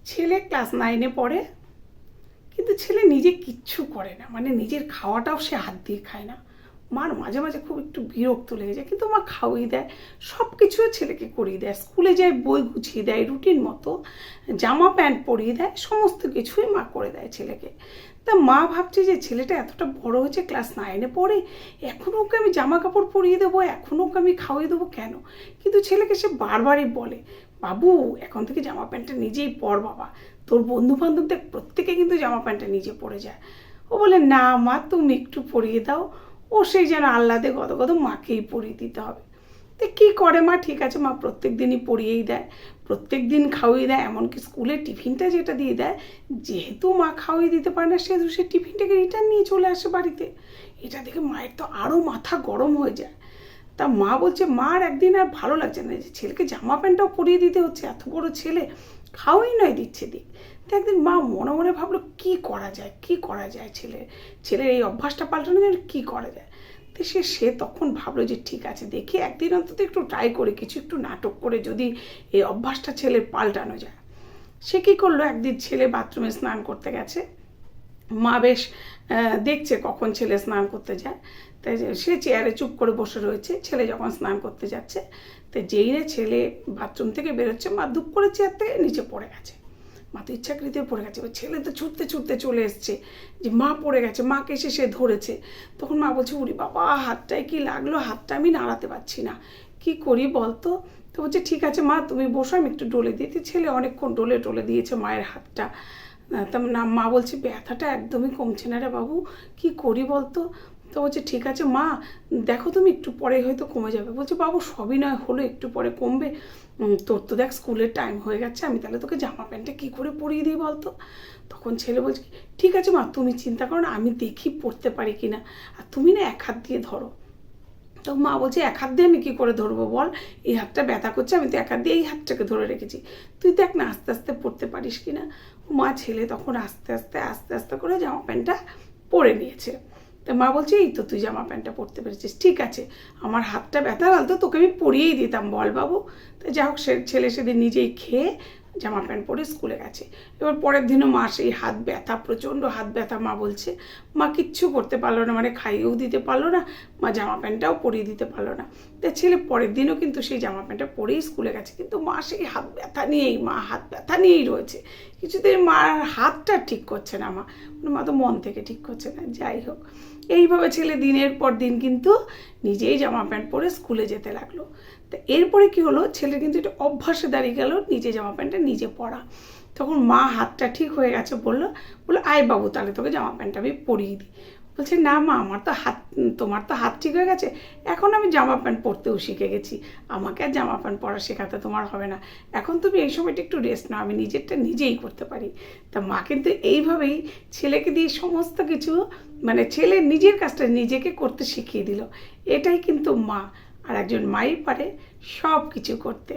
ছেলে ক্লাস 9-এ পড়ে, কিন্তু ছেলে নিজে কিচ্ছু করে না, মানে নিজের খাওয়াটাও সে হাত দিয়ে খায় না। মার মাঝে মাঝে খুব একটু বিরক্ত লেগে যায়, কিন্তু মা খাওয়িয়ে দেয়, সব কিছু ছেলেকে করিয়ে দেয়। স্কুলে যায়, বই গুছিয়ে দেয় রুটিন মতো, জামা প্যান্ট পরিয়ে দেয়, সমস্ত কিছুই মা করে দেয় ছেলেকে। তা মা ভাবছে যে ছেলেটা এতটা বড় হয়েছে, ক্লাস 9-এ পড়ে, এখনও ওকে আমি জামা কাপড় পরিয়ে দেবো, এখনও ওকে আমি খাওয়িয়ে দেবো কেন? কিন্তু ছেলেকে সে বারবারই বলে, বাবু এখন থেকে জামা প্যান্টটা নিজেই পর বাবা, তোর বন্ধু বান্ধবদের প্রত্যেকে কিন্তু জামা প্যান্টটা নিজে পরে যায়। ও বলে, না মা তুমি একটু পরিয়ে দাও। ও সেই যেন আহ্লাদে গদগদ মাকেই পরিয়ে দিতে হবে। তো কী করে মা, ঠিক আছে মা প্রত্যেক দিনই পরিয়েই দেয়, প্রত্যেক দিন খাওয়িয়ে দেয়, এমনকি স্কুলের টিফিনটা যেটা দিয়ে দেয়, যেহেতু মা খাওয়িয়ে দিতে পারে না, সেহেতু সে টিফিনটাকে রিটার্ন নিয়ে চলে আসে বাড়িতে। এটা দেখে মায়ের তো আরও মাথা গরম হয়ে যায়। তা মা বলছে, মার একদিন আর ভালো লাগছে না যে ছেলেকে জামা প্যান্টটাও পরিয়ে দিতে হচ্ছে, এত বড় ছেলে খাওয়াই নয় দিচ্ছে দিক। তো একদিন মা মনে মনে ভাবলো কী করা যায়, কী করা যায়, ছেলের এই অভ্যাসটা পাল্টানোর জন্য কী করা যায়। তো সে তখন ভাবলো যে ঠিক আছে, দেখি একদিন অন্তত একটু ট্রাই করে, কিছু একটু নাটক করে যদি এই অভ্যাসটা ছেলের পাল্টানো যায়। সে কী করলো, একদিন ছেলে বাথরুমে স্নান করতে গেছে, মা বেশ দেখছে কখন ছেলে স্নান করতে যায়, তাই সে চেয়ারে চুপ করে বসে রয়েছে, ছেলে যখন স্নান করতে যাচ্ছে। তো যেই না ছেলে বাথরুম থেকে বেরোচ্ছে, মা দুপ করে চেয়ার থেকে নিচে পড়ে গেছে। মা তো ইচ্ছাকৃত পড়ে গেছে, এবার ছেলে তো ছুটতে ছুটতে চলে এসছে যে মা পড়ে গেছে, মাকে এসে সে ধরেছে। তখন মা বলছে, উরি বাবা হাতটায় কি লাগলো, হাতটা আমি নাড়াতে পারছি না, কি করি বলতো। তো বলছে ঠিক আছে মা তুমি বসো, আমি একটু ডলে দিতে। ছেলে অনেকক্ষণ ডলে দিয়েছে মায়ের হাতটা। তা না, মা বলছে ব্যথাটা একদমই কমছে না রে বাবু, কি করি বলতো। তো বলছে ঠিক আছে মা, দেখো তুমি একটু পরে হয়তো কমে যাবে। বলছে বাবু সবই নয় হলো, একটু পরে কমবে, তোর তো দেখ স্কুলের টাইম হয়ে গেছে, আমি তাহলে তোকে জামা প্যান্টটা কী করে পরিয়ে দিই বলতো। তখন ছেলে বলছে, ঠিক আছে মা তুমি চিন্তা করো না, আমি দেখি পড়তে পারি কি না, আর তুমি না এক হাত দিয়ে ধরো। তো মা বলছে এক হাত দিয়ে আমি কী করে ধরবো বল, এই হাতটা ব্যথা করছে, আমি তো এক হাত দিয়ে এই হাতটাকে ধরে রেখেছি, তুই দেখ না আস্তে আস্তে পড়তে পারিস কি না। মা ছেলে তখন আস্তে আস্তে করে জামা প্যান্টটা পরে নিয়েছে। তো মা বলছে এই তো তুই জামা প্যান্টটা পরতে পেরেছিস, ঠিক আছে, আমার হাতটা ব্যথা বলতো তোকে আমি পরিয়েই দিতাম বল বাবু। তো যাই হোক ছেলে সেদিন নিজেই খেয়ে জামা প্যান্ট পরে স্কুলে গেছে। এবার পরের দিনও মা সেই হাত ব্যথা, প্রচণ্ড হাত ব্যথা, মা বলছে মা কিচ্ছু করতে পারলো না, মানে খাইয়েও দিতে পারলো না, মা জামা প্যান্টটাও পরিয়ে দিতে পারলো না। তা ছেলে পরের দিনও কিন্তু সেই জামা প্যান্টটা পরেই স্কুলে গেছে, কিন্তু মা সেই হাত ব্যথা নিয়েই রয়েছে, কিছুতেই মার হাতটা ঠিক করছে না। মা তো মন থেকে ঠিক করছে না। যাই হোক, এইভাবে ছেলে দিনের পর দিন কিন্তু নিজেই জামা প্যান্ট পরে স্কুলে যেতে লাগলো। তা এরপরে কি হলো, ছেলে কিন্তু এটা অভ্যাসে দাঁড়িয়ে গেল নিজে জামা প্যান্টটা নিজে পরা। তখন মা হাতটা ঠিক হয়ে গেছে, বললো আয় বাবু তাহলে তোকে জামা প্যান্টটা আমি পরিয়ে দিই। বলছে না মা, তোমার তো হাত ঠিক হয়ে গেছে, এখন আমি জামা প্যান্ট পরতেও শিখে গেছি, আমাকে আর জামা প্যান্ট পরা শেখাতে তোমার হবে না, এখন তুমি এই সময়টা একটু রেস্ট নাও, আমি নিজেরটা নিজেই করতে পারি। তা মা কিন্তু এইভাবেই ছেলেকে দিয়ে সমস্ত কিছু, মানে ছেলের নিজের কাজটা নিজেকে করতে শিখিয়ে দিল। এটাই কিন্তু মা, আর একজন মাই পারে সব কিছু করতে।